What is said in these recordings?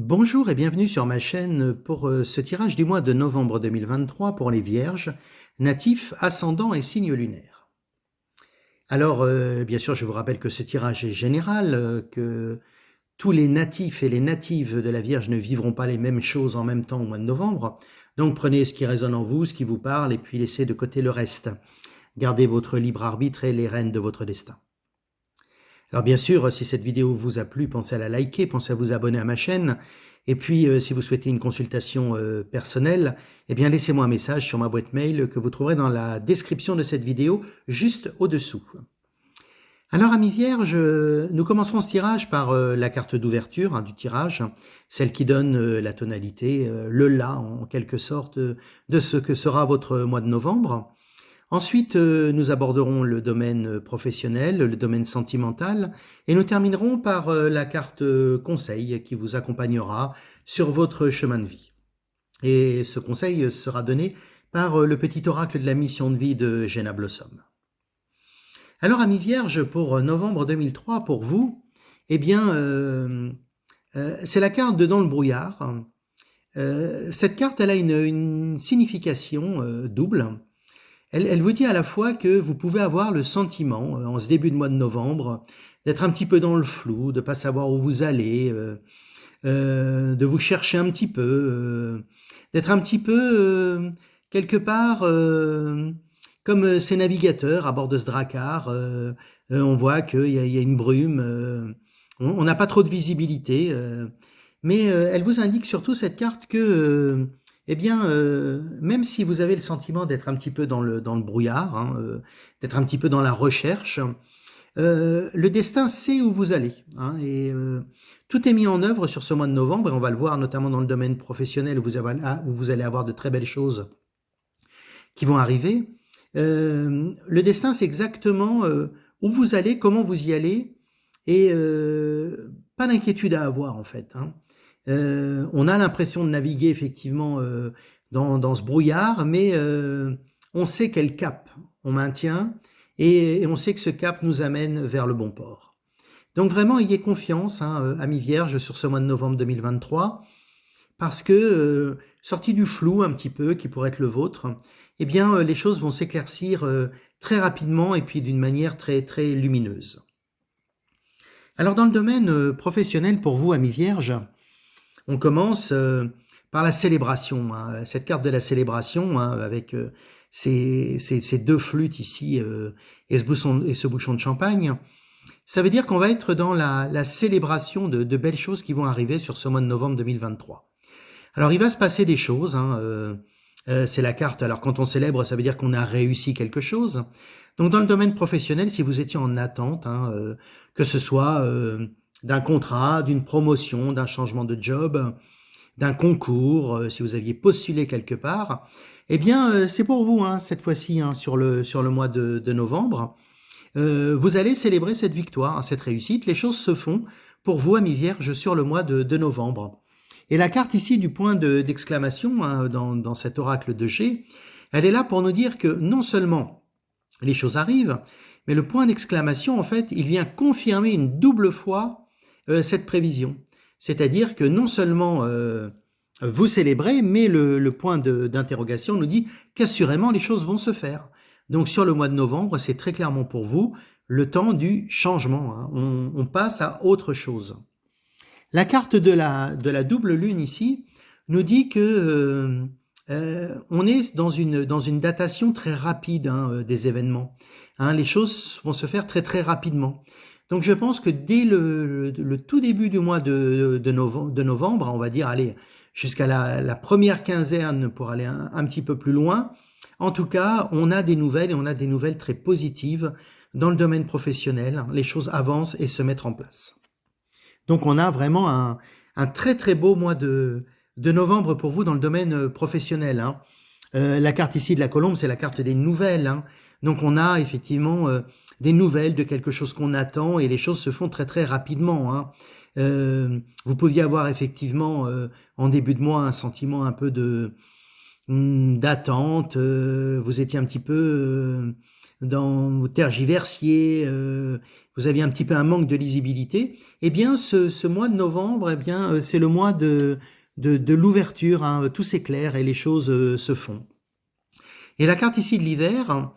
Bonjour et bienvenue sur ma chaîne pour ce tirage du mois de novembre 2023 pour les Vierges, natifs, ascendants et signes lunaires. Alors, bien sûr, je vous rappelle que ce tirage est général, que tous les natifs et les natives de la Vierge ne vivront pas les mêmes choses en même temps au mois de novembre. Donc prenez ce qui résonne en vous, ce qui vous parle, et puis laissez de côté le reste. Gardez votre libre arbitre et les rênes de votre destin. Alors bien sûr, si cette vidéo vous a plu, pensez à la liker, pensez à vous abonner à ma chaîne. Et puis, si vous souhaitez une consultation personnelle, eh bien laissez-moi un message sur ma boîte mail que vous trouverez dans la description de cette vidéo, juste au-dessous. Alors, amis vierges, nous commencerons ce tirage par la carte d'ouverture du tirage, celle qui donne la tonalité, le la en quelque sorte, de ce que sera votre mois de novembre. Ensuite, nous aborderons le domaine professionnel, le domaine sentimental, et nous terminerons par la carte conseil qui vous accompagnera sur votre chemin de vie. Et ce conseil sera donné par le petit oracle de la mission de vie de Jenna Blossom. Alors, amis vierges, pour novembre 2003, pour vous, eh bien, c'est la carte de Dans le brouillard. Cette carte, elle a une signification double. Elle vous dit à la fois que vous pouvez avoir le sentiment, en ce début de mois de novembre, d'être un petit peu dans le flou, de ne pas savoir où vous allez, de vous chercher un petit peu, d'être un petit peu, quelque part, comme ces navigateurs à bord de ce drakkar. On voit qu'il y a une brume, on n'a pas trop de visibilité, mais elle vous indique surtout cette carte que... eh bien, même si vous avez le sentiment d'être un petit peu dans le brouillard, d'être un petit peu dans la recherche, le destin sait où vous allez. Et tout est mis en œuvre sur ce mois de novembre, et on va le voir notamment dans le domaine professionnel où vous allez avoir de très belles choses qui vont arriver. Le destin, c'est exactement où vous allez, comment vous y allez, et pas d'inquiétude à avoir en fait. On a l'impression de naviguer effectivement dans ce brouillard, mais on sait quel cap on maintient et on sait que ce cap nous amène vers le bon port. Donc vraiment, ayez confiance, amis vierges, sur ce mois de novembre 2023, parce que, sorti du flou un petit peu, qui pourrait être le vôtre, eh bien, les choses vont s'éclaircir très rapidement et puis d'une manière très, très lumineuse. Alors, dans le domaine professionnel pour vous, amis vierges, on commence par la célébration, cette carte de la célébration avec ces deux flûtes ici et ce bouchon de champagne. Ça veut dire qu'on va être dans la célébration de belles choses qui vont arriver sur ce mois de novembre 2023. Alors, il va se passer des choses. C'est la carte. Alors, quand on célèbre, ça veut dire qu'on a réussi quelque chose. Donc, dans le domaine professionnel, si vous étiez en attente, que ce soit d'un contrat, d'une promotion, d'un changement de job, d'un concours, si vous aviez postulé quelque part, eh bien, c'est pour vous, cette fois-ci, sur le mois de novembre. Vous allez célébrer cette victoire, cette réussite. Les choses se font pour vous, amis vierges, sur le mois de novembre. Et la carte ici du point d'exclamation dans cet oracle de G, elle est là pour nous dire que non seulement les choses arrivent, mais le point d'exclamation, en fait, il vient confirmer une double fois cette prévision. C'est-à-dire que non seulement vous célébrez, mais le point d'interrogation nous dit qu'assurément les choses vont se faire. Donc sur le mois de novembre, c'est très clairement pour vous le temps du changement. On passe à autre chose. La carte de la double lune ici nous dit que on est dans une datation très rapide des événements. Les choses vont se faire très très rapidement. Donc je pense que dès le tout début du mois de novembre, on va dire, allez, jusqu'à la première quinzaine pour aller un petit peu plus loin, en tout cas, on a des nouvelles et on a des nouvelles très positives dans le domaine professionnel. Les choses avancent et se mettent en place. Donc on a vraiment un très très beau mois de novembre pour vous dans le domaine professionnel. La carte ici de la colombe, c'est la carte des nouvelles. Donc on a effectivement des nouvelles de quelque chose qu'on attend et les choses se font très très rapidement. Vous pouviez avoir effectivement en début de mois un sentiment un peu d'attente. Vous étiez un petit peu vous tergiversiez. vous aviez un petit peu un manque de lisibilité, eh bien ce mois de novembre, eh bien c'est le mois de l'ouverture, hein, tout s'éclaire et les choses se font. Et la carte ici de l'hiver,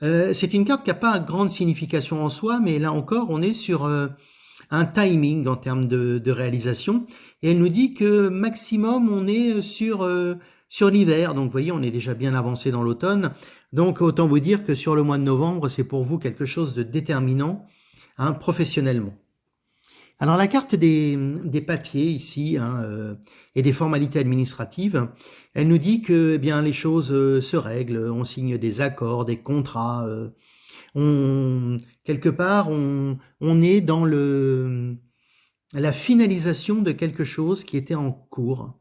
c'est une carte qui n'a pas grande signification en soi, mais là encore, on est sur un timing en termes de réalisation. Et elle nous dit que maximum, on est sur l'hiver. Donc, vous voyez, on est déjà bien avancé dans l'automne. Donc, autant vous dire que sur le mois de novembre, c'est pour vous quelque chose de déterminant, hein, professionnellement. Alors la carte des papiers ici, hein, et des formalités administratives, elle nous dit que eh bien les choses se règlent, on signe des accords, des contrats, quelque part on est dans la finalisation de quelque chose qui était en cours.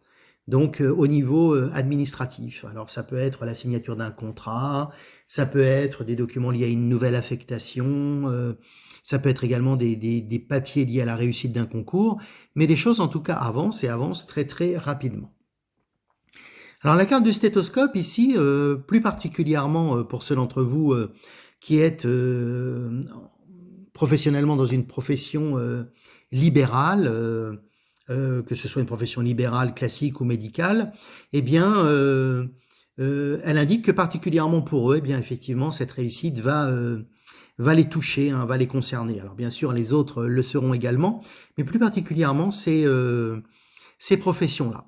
Donc au niveau administratif. Alors ça peut être la signature d'un contrat, ça peut être des documents liés à une nouvelle affectation, ça peut être également des papiers liés à la réussite d'un concours, mais les choses en tout cas avancent et avancent très très rapidement. Alors la carte du stéthoscope ici, plus particulièrement pour ceux d'entre vous qui êtes professionnellement dans une profession libérale, que ce soit une profession libérale, classique ou médicale, eh bien, elle indique que particulièrement pour eux, eh bien, effectivement, cette réussite va les toucher, hein, va les concerner. Alors, bien sûr, les autres le seront également, mais plus particulièrement ces professions-là.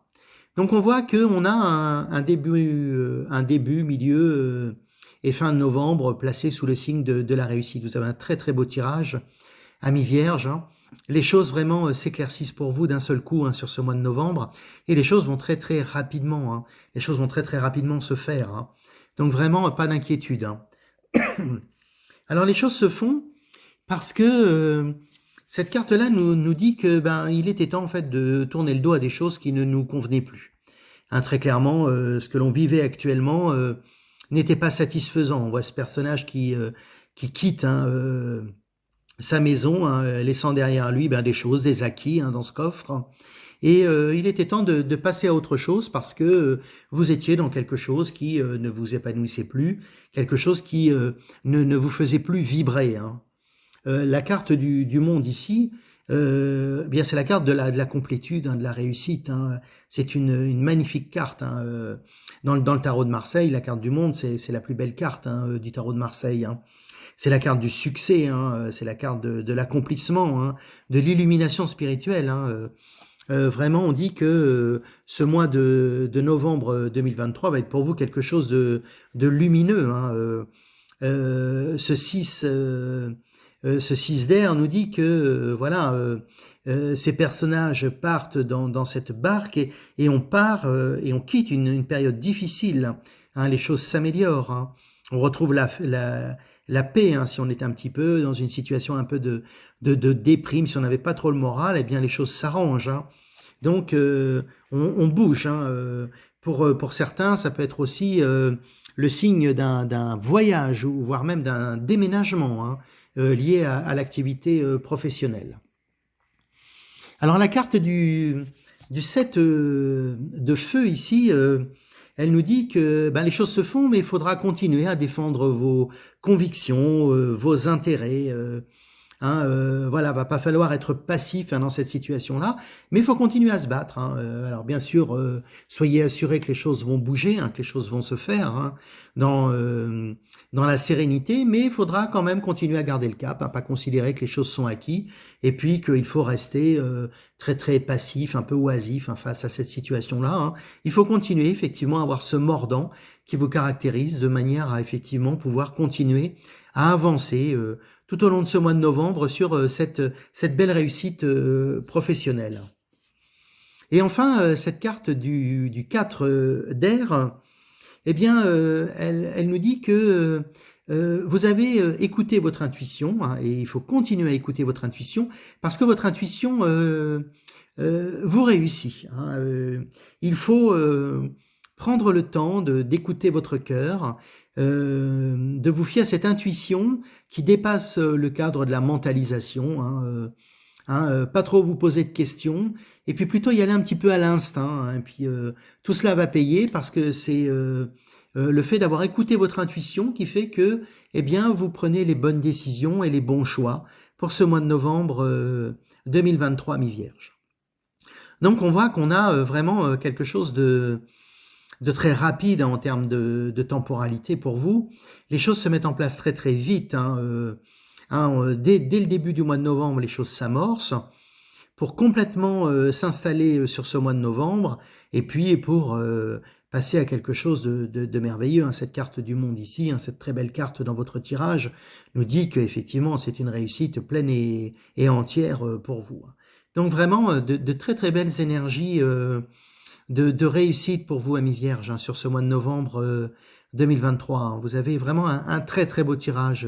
Donc, on voit qu'on a un début, milieu et fin de novembre placé sous le signe de la réussite. Vous avez un très, très beau tirage, ami Vierge, hein. Les choses vraiment s'éclaircissent pour vous d'un seul coup, hein, sur ce mois de novembre, et les choses vont très très rapidement, hein. Les choses vont très très rapidement se faire, hein. Donc vraiment pas d'inquiétude, hein. Alors les choses se font parce que cette carte-là nous dit que il était temps en fait de tourner le dos à des choses qui ne nous convenaient plus. Hein, très clairement, ce que l'on vivait actuellement n'était pas satisfaisant. On voit ce personnage qui quitte, hein, sa maison, hein, laissant derrière lui des choses, des acquis, hein, dans ce coffre. Et il était temps de passer à autre chose parce que vous étiez dans quelque chose qui ne vous épanouissait plus, quelque chose qui ne vous faisait plus vibrer, hein. La carte du monde ici, bien c'est la carte de la complétude, hein, de la réussite, hein. C'est une magnifique carte, hein. Dans le tarot de Marseille, la carte du monde, c'est la plus belle carte, hein, du tarot de Marseille, hein. C'est la carte du succès, hein, c'est la carte de l'accomplissement, hein, de l'illumination spirituelle, hein. Vraiment, on dit que ce mois de novembre 2023 va être pour vous quelque chose de lumineux, hein. Ce 6 d'air nous dit que voilà, ces personnages partent dans cette barque et on part et on quitte une période difficile, hein. Les choses s'améliorent, hein. On retrouve la paix, hein, si on est un petit peu dans une situation un peu de déprime, si on n'avait pas trop le moral, eh bien les choses s'arrangent, hein. Donc on bouge, hein. Pour certains, ça peut être aussi le signe d'un voyage ou voire même d'un déménagement, hein, lié à l'activité professionnelle. Alors la carte du 7 de feu ici, elle nous dit que les choses se font, mais il faudra continuer à défendre vos convictions, vos intérêts. Voilà, va pas falloir être passif, hein, dans cette situation-là, mais il faut continuer à se battre, hein. Alors bien sûr, soyez assurés que les choses vont bouger, hein, que les choses vont se faire, hein, dans la sérénité, mais il faudra quand même continuer à garder le cap, hein, pas considérer que les choses sont acquis, et puis qu'il faut rester très très passif, un peu oisif, hein, face à cette situation-là, hein. Il faut continuer effectivement à avoir ce mordant qui vous caractérise de manière à effectivement pouvoir continuer à avancer tout au long de ce mois de novembre sur cette belle réussite professionnelle. Et enfin, cette carte du 4 d'air, eh bien, elle nous dit que vous avez écouté votre intuition, hein, et il faut continuer à écouter votre intuition parce que votre intuition vous réussit, hein. Il faut prendre le temps d'écouter votre cœur, de vous fier à cette intuition qui dépasse le cadre de la mentalisation, hein, pas trop vous poser de questions, et puis plutôt y aller un petit peu à l'instinct, hein, et puis tout cela va payer parce que c'est le fait d'avoir écouté votre intuition qui fait que, eh bien, vous prenez les bonnes décisions et les bons choix pour ce mois de novembre 2023 mi-vierge. Donc on voit qu'on a vraiment quelque chose de très rapide en termes de temporalité pour vous. Les choses se mettent en place très très vite. Dès le début du mois de novembre, les choses s'amorcent pour complètement s'installer sur ce mois de novembre et puis pour passer à quelque chose de merveilleux. Cette carte du monde ici, cette très belle carte dans votre tirage, nous dit qu'effectivement c'est une réussite pleine et entière pour vous. Donc vraiment de très très belles énergies de réussite pour vous, amis vierges, sur ce mois de novembre 2023. Vous avez vraiment un très très beau tirage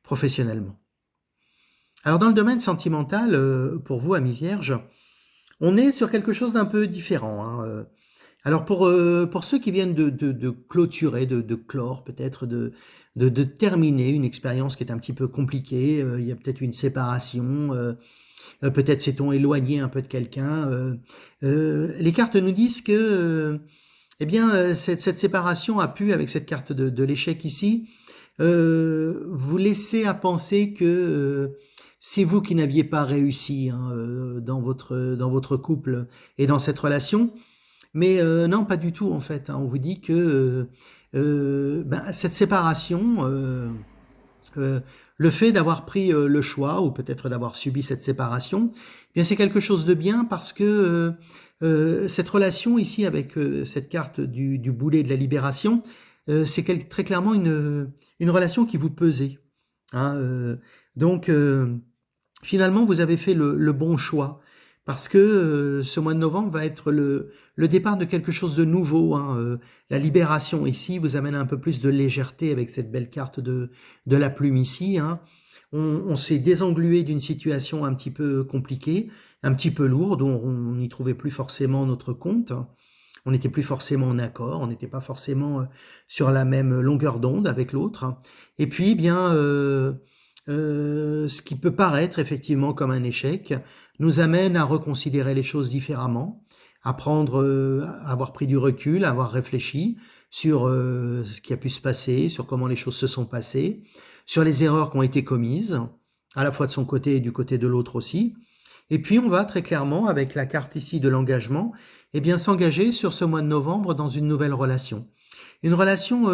professionnellement. Alors dans le domaine sentimental, pour vous, amis vierges, on est sur quelque chose d'un peu différent. Alors pour ceux qui viennent de clôturer, de clore peut-être, de terminer une expérience qui est un petit peu compliquée, il y a peut-être une séparation, peut-être s'est-on éloigné un peu de quelqu'un. Les cartes nous disent que cette séparation a pu, avec cette carte de l'échec ici, vous laisser à penser que c'est vous qui n'aviez pas réussi dans votre couple et dans cette relation. Mais non, pas du tout en fait. On vous dit que cette séparation, le fait d'avoir pris le choix ou peut-être d'avoir subi cette séparation, bien c'est quelque chose de bien parce que cette relation ici avec cette carte du boulet de la libération, c'est très clairement une relation qui vous pesait. Donc finalement vous avez fait le bon choix parce que ce mois de novembre va être le départ de quelque chose de nouveau. La libération ici vous amène un peu plus de légèreté avec cette belle carte de la plume ici. On s'est désenglué d'une situation un petit peu compliquée, un petit peu lourde, où on n'y trouvait plus forcément notre compte. On n'était plus forcément en accord, on n'était pas forcément sur la même longueur d'onde avec l'autre. Et puis, ce qui peut paraître effectivement comme un échec nous amène à reconsidérer les choses différemment, à avoir pris du recul, à avoir réfléchi sur ce qui a pu se passer, sur comment les choses se sont passées, sur les erreurs qui ont été commises, à la fois de son côté et du côté de l'autre aussi. Et puis on va très clairement, avec la carte ici de l'engagement, s'engager sur ce mois de novembre dans une nouvelle relation. Une relation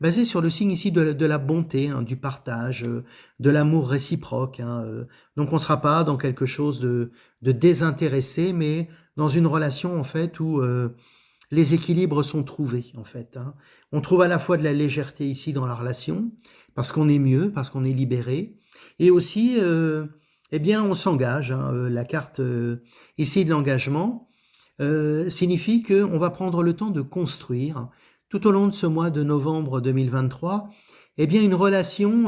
basée sur le signe ici de la bonté, du partage, de l'amour réciproque. Donc on ne sera pas dans quelque chose de désintéressé, mais dans une relation en fait où les équilibres sont trouvés en fait. On trouve à la fois de la légèreté ici dans la relation, parce qu'on est mieux, parce qu'on est libéré, et aussi on s'engage. La carte ici de l'engagement signifie qu'on va prendre le temps de construire tout au long de ce mois de novembre 2023, une relation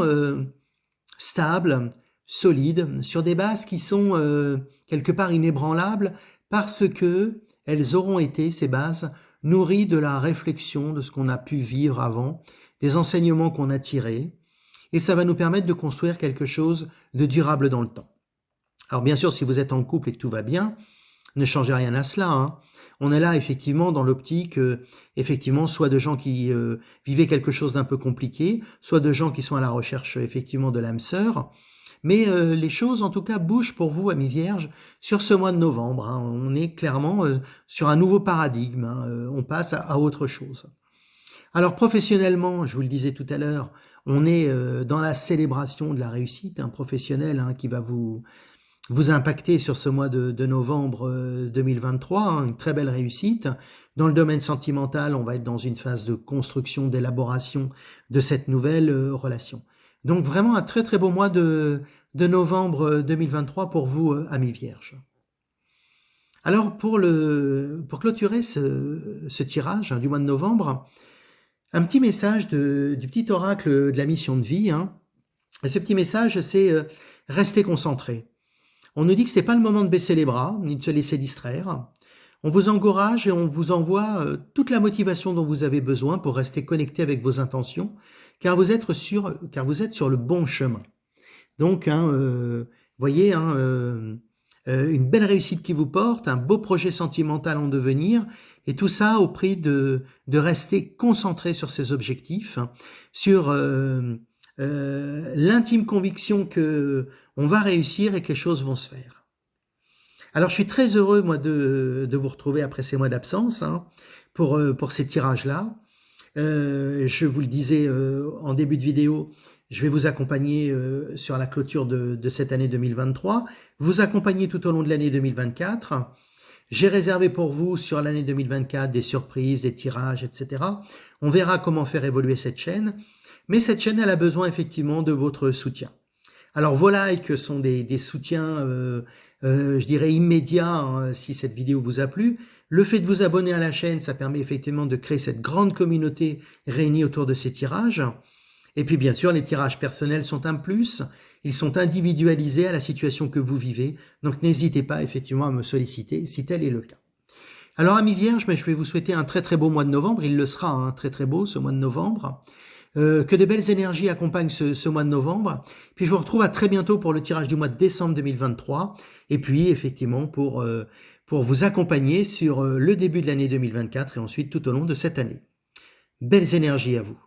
stable, solide, sur des bases qui sont quelque part inébranlables parce que elles auront été, ces bases, nourries de la réflexion de ce qu'on a pu vivre avant, des enseignements qu'on a tirés, et ça va nous permettre de construire quelque chose de durable dans le temps. Alors bien sûr, si vous êtes en couple et que tout va bien, ne changez rien à cela. On est là effectivement dans l'optique, soit de gens qui vivaient quelque chose d'un peu compliqué, soit de gens qui sont à la recherche effectivement de l'âme sœur. Mais les choses en tout cas bougent pour vous, amis vierges, sur ce mois de novembre. On est clairement sur un nouveau paradigme. On passe à autre chose. Alors professionnellement, je vous le disais tout à l'heure, on est dans la célébration de la réussite professionnelle qui va vous impacter sur ce mois de novembre 2023, une très belle réussite. Dans le domaine sentimental, on va être dans une phase de construction, d'élaboration de cette nouvelle relation. Donc vraiment un très très beau mois de novembre 2023 pour vous, amis vierges. Alors pour clôturer ce tirage du mois de novembre, un petit message du petit oracle de la mission de vie. Et ce petit message, c'est rester concentré. On nous dit que ce n'est pas le moment de baisser les bras, ni de se laisser distraire. On vous encourage et on vous envoie toute la motivation dont vous avez besoin pour rester connecté avec vos intentions, car vous êtes sur le bon chemin. Donc, voyez, une belle réussite qui vous porte, un beau projet sentimental en devenir, et tout ça au prix de rester concentré sur ses objectifs, sur l'intime conviction que on va réussir et que les choses vont se faire. Alors, je suis très heureux, moi, de vous retrouver après ces mois d'absence, hein, pour ces tirages-là. Je vous le disais en début de vidéo, je vais vous accompagner sur la clôture de cette année 2023, vous accompagner tout au long de l'année 2024. J'ai réservé pour vous sur l'année 2024 des surprises, des tirages, etc. On verra comment faire évoluer cette chaîne, mais cette chaîne, elle a besoin effectivement de votre soutien. Alors vos likes sont des soutiens, je dirais immédiats, hein, si cette vidéo vous a plu. Le fait de vous abonner à la chaîne, ça permet effectivement de créer cette grande communauté réunie autour de ces tirages. Et puis bien sûr, les tirages personnels sont un plus. Ils sont individualisés à la situation que vous vivez. Donc n'hésitez pas effectivement à me solliciter si tel est le cas. Alors amis vierges, je vais vous souhaiter un très très beau mois de novembre. Il le sera, hein, très très beau ce mois de novembre. Que de belles énergies accompagnent ce mois de novembre. Puis je vous retrouve à très bientôt pour le tirage du mois de décembre 2023. Et puis effectivement pour vous accompagner sur le début de l'année 2024 et ensuite tout au long de cette année. Belles énergies à vous.